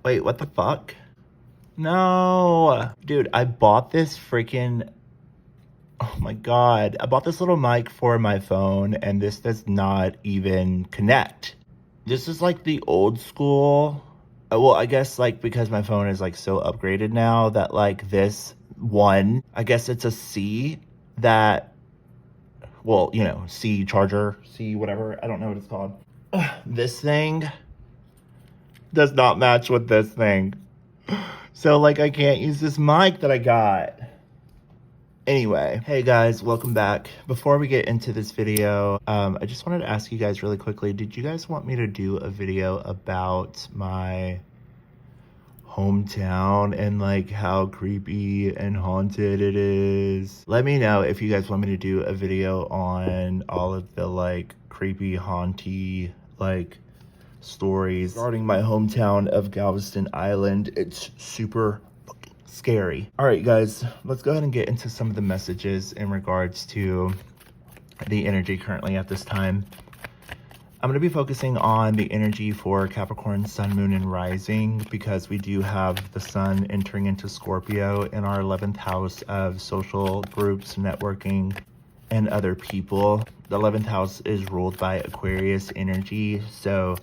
Wait, what the fuck? No. Dude, I bought this freaking... Oh my god. I bought this little mic for my phone, and this does not even connect. This is like the old school... Well, I guess like because my phone is like so upgraded now that like this one, I guess it's a C that... Well, you know, C charger, C whatever. I don't know what it's called. This thing does not match with this thing. So like I can't use this mic that I got. Anyway, hey guys, welcome back. Before we get into this video, I just wanted to ask you guys really quickly, did you guys want me to do a video about my hometown and like how creepy and haunted it is? Let me know if you guys want me to do a video on all of the like creepy, haunty, like stories regarding my hometown of Galveston Island. It's super fucking scary. All right, guys, let's go ahead and get into some of the messages in regards to the energy currently at this time. I'm going to be focusing on the energy for Capricorn, Sun, Moon, and Rising because we do have the Sun entering into Scorpio in our 11th house of social groups, networking, and other people. The 11th house is ruled by Aquarius energy, so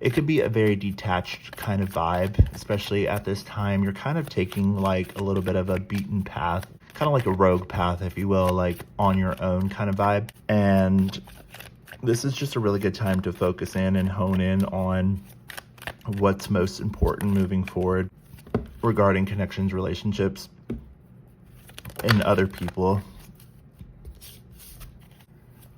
it could be a very detached kind of vibe, especially at this time. You're kind of taking like a little bit of a beaten path, kind of like a rogue path, if you will, like on your own kind of vibe. And this is just a really good time to focus in and hone in on what's most important moving forward regarding connections, relationships, and other people.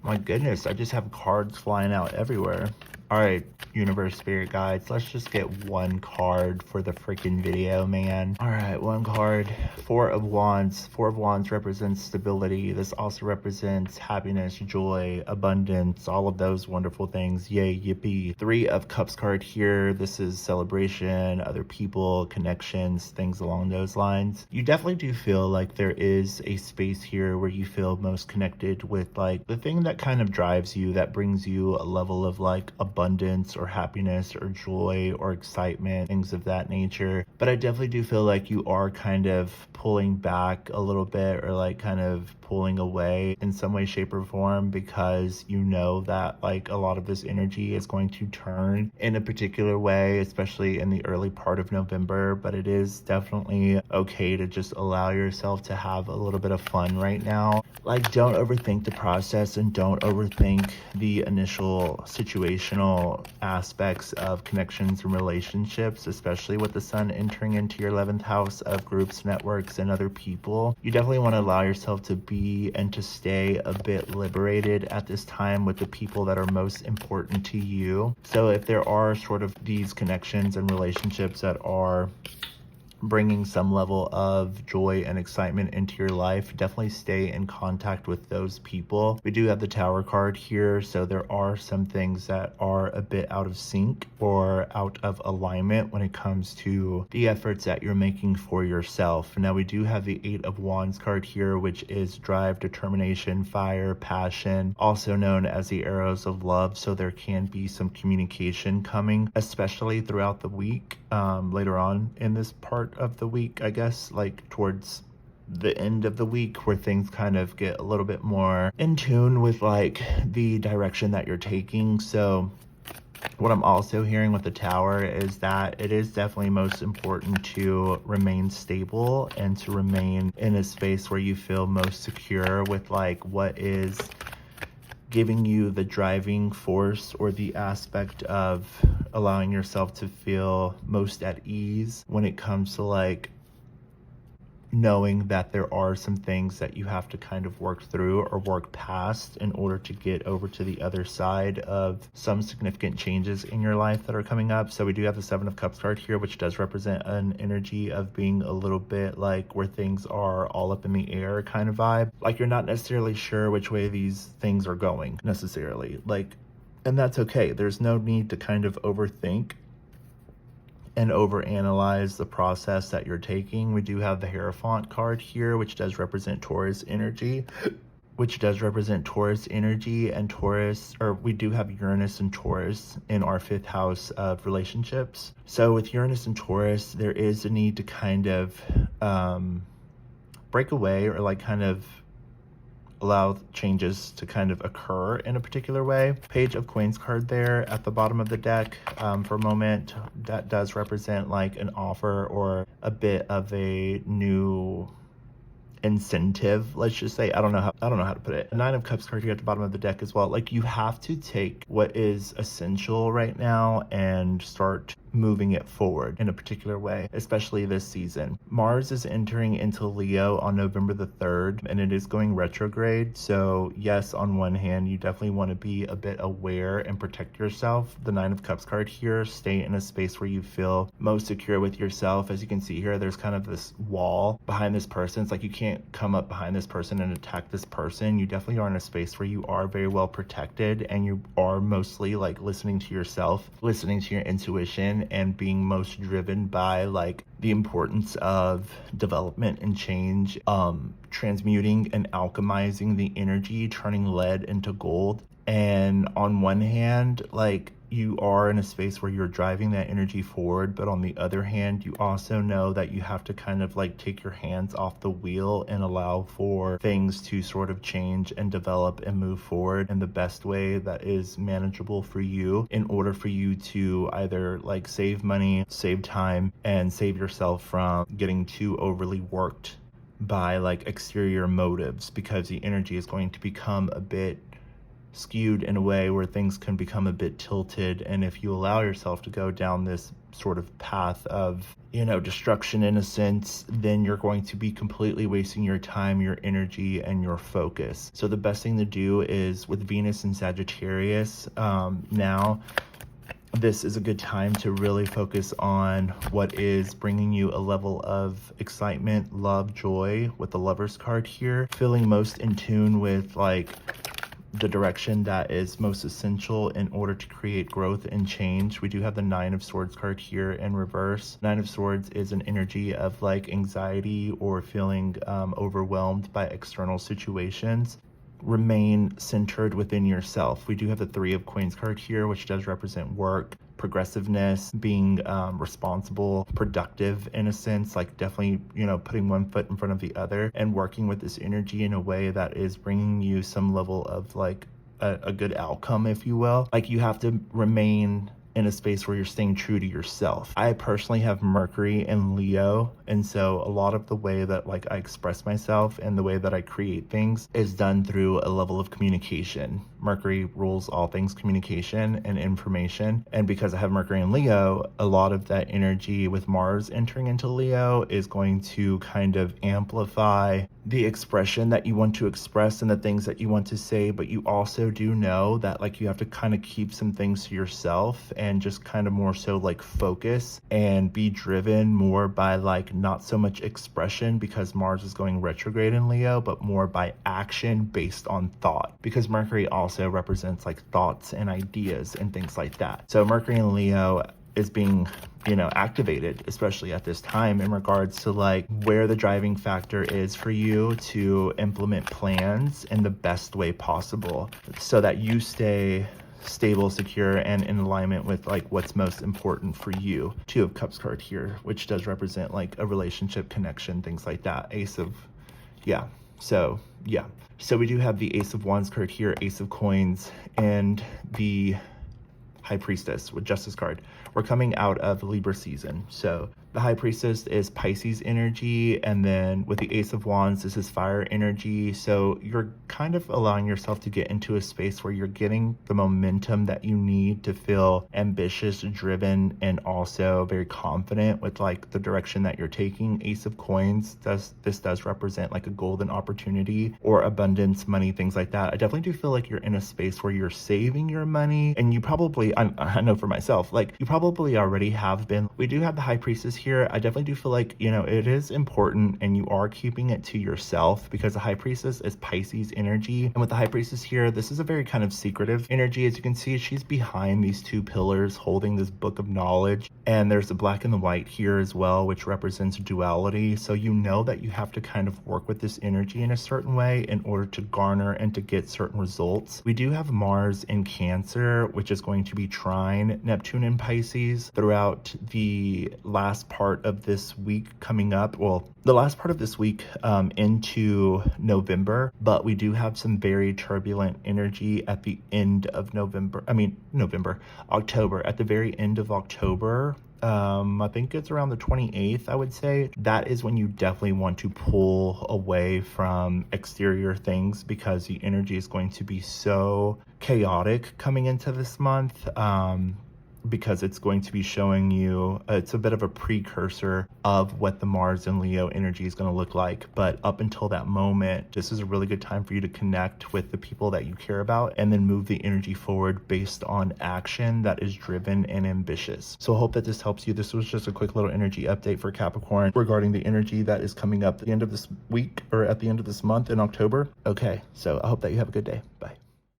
My goodness, I just have cards flying out everywhere. All right, universe, spirit guides, let's just get one card for the freaking video, man. All right, one card. Four of Wands. Four of Wands represents stability. This also represents happiness, joy, abundance, all of those wonderful things. Yay, yippee. Three of Cups card here. This is celebration, other people, connections, things along those lines. You definitely do feel like there is a space here where you feel most connected with like the thing that kind of drives you, that brings you a level of like abundance or happiness or joy or excitement, things of that nature. But I definitely do feel like you are kind of pulling back a little bit, or like kind of pulling away in some way, shape, or form, because you know that like a lot of this energy is going to turn in a particular way, especially in the early part of November. But it is definitely okay to just allow yourself to have a little bit of fun right now. Like, don't overthink the process and don't overthink the initial situational aspects of connections and relationships, especially with the Sun entering into your 11th house of groups, networks, and other people. You definitely want to allow yourself to be and to stay a bit liberated at this time with the people that are most important to you. So if there are sort of these connections and relationships that are bringing some level of joy and excitement into your life, definitely stay in contact with those people. We do have the Tower card here, so there are some things that are a bit out of sync or out of alignment when it comes to the efforts that you're making for yourself. Now we do have the Eight of Wands card here, which is drive, determination, fire, passion, also known as the arrows of love. So there can be some communication coming, especially throughout the week, later on in this part of the week, I guess, like towards the end of the week, where things kind of get a little bit more in tune with like the direction that you're taking. So what I'm also hearing with the Tower is that it is definitely most important to remain stable and to remain in a space where you feel most secure with like what is giving you the driving force or the aspect of allowing yourself to feel most at ease when it comes to like knowing that there are some things that you have to kind of work through or work past in order to get over to the other side of some significant changes in your life that are coming up. So we do have the Seven of Cups card here, which does represent an energy of being a little bit like where things are all up in the air kind of vibe. Like you're not necessarily sure which way these things are going necessarily. Like, and that's okay. There's no need to kind of overthink and overanalyze the process that you're taking. We do have the Hierophant card here, which does represent Taurus energy. which does represent Taurus energy, and Taurus, or we do have Uranus and Taurus in our 5th house of relationships. So with Uranus and Taurus, there is a need to kind of break away, or like kind of allow changes to kind of occur in a particular way. Page of Coins card there at the bottom of the deck, for a moment, that does represent like an offer or a bit of a new incentive, let's just say. I don't know how to put it. Nine of Cups card here at the bottom of the deck as well. Like, you have to take what is essential right now and start moving it forward in a particular way, especially this season. Mars is entering into Leo on November the 3rd, and it is going retrograde. So yes, on one hand, you definitely want to be a bit aware and protect yourself. The Nine of Cups card here, stay in a space where you feel most secure with yourself. As you can see here, there's kind of this wall behind this person. It's like you can't come up behind this person and attack this person. You definitely are in a space where you are very well protected, and you are mostly like listening to yourself, listening to your intuition, and being most driven by like the importance of development and change, transmuting and alchemizing the energy, turning lead into gold. And on one hand, like, you are in a space where you're driving that energy forward, but on the other hand, you also know that you have to kind of like take your hands off the wheel and allow for things to sort of change and develop and move forward in the best way that is manageable for you, in order for you to either like save money, save time, and save yourself from getting too overly worked by like exterior motives, because the energy is going to become a bit skewed in a way where things can become a bit tilted. And if you allow yourself to go down this sort of path of, you know, destruction in a sense, then you're going to be completely wasting your time, your energy, and your focus. So the best thing to do is, with Venus and Sagittarius, now this is a good time to really focus on what is bringing you a level of excitement, love, joy, with the Lovers card here, feeling most in tune with like the direction that is most essential in order to create growth and change. We do have the Nine of Swords card here in reverse. Nine of Swords is an energy of like anxiety or feeling overwhelmed by external situations. Remain centered within yourself. We do have the Three of Coins card here, which does represent work, progressiveness, being responsible, productive in a sense, like definitely, you know, putting one foot in front of the other and working with this energy in a way that is bringing you some level of like a good outcome, if you will. Like, you have to remain in a space where you're staying true to yourself. I personally have Mercury in Leo, and so a lot of the way that like I express myself and the way that I create things is done through a level of communication. Mercury rules all things communication and information, and because I have Mercury in Leo, a lot of that energy with Mars entering into Leo is going to kind of amplify the expression that you want to express and the things that you want to say. But you also do know that like you have to kind of keep some things to yourself and just kind of more so like focus and be driven more by like not so much expression, because Mars is going retrograde in Leo, but more by action based on thought, because Mercury also represents like thoughts and ideas and things like that. So Mercury in Leo is being, you know, activated, especially at this time, in regards to like where the driving factor is for you to implement plans in the best way possible, so that you stay stable, secure, and in alignment with like what's most important for you. Two of Cups card here, which does represent like a relationship, connection, things like that. So we do have the Ace of Wands card here, Ace of Coins, and the High Priestess with Justice card. We're coming out of Libra season, so the High Priestess is Pisces energy, and then with the Ace of Wands, this is fire energy. So you're kind of allowing yourself to get into a space where you're getting the momentum that you need to feel ambitious, driven, and also very confident with like the direction that you're taking. Ace of Coins, this does represent like a golden opportunity or abundance, money, things like that. I definitely do feel like you're in a space where you're saving your money, and you probably, I know for myself, like you probably already have been. We do have the High Priestess here, I definitely do feel like, you know, it is important and you are keeping it to yourself, because the High Priestess is Pisces energy. And with the High Priestess here, this is a very kind of secretive energy. As you can see, she's behind these two pillars holding this book of knowledge. And there's the black and the white here as well, which represents duality. So you know that you have to kind of work with this energy in a certain way in order to garner and to get certain results. We do have Mars in Cancer, which is going to be trine Neptune in Pisces throughout the last part of this week coming up. Well, the last part of this week into November, but we do have some very turbulent energy at the end of October, at the very end of October. I think it's around the 28th, I would say. That is when you definitely want to pull away from exterior things, because the energy is going to be so chaotic coming into this month. Because it's going to be showing you, it's a bit of a precursor of what the Mars and Leo energy is going to look like. But up until that moment, this is a really good time for you to connect with the people that you care about and then move the energy forward based on action that is driven and ambitious. So I hope that this helps you. This was just a quick little energy update for Capricorn regarding the energy that is coming up at the end of this week, or at the end of this month in October. Okay, so I hope that you have a good day. Bye.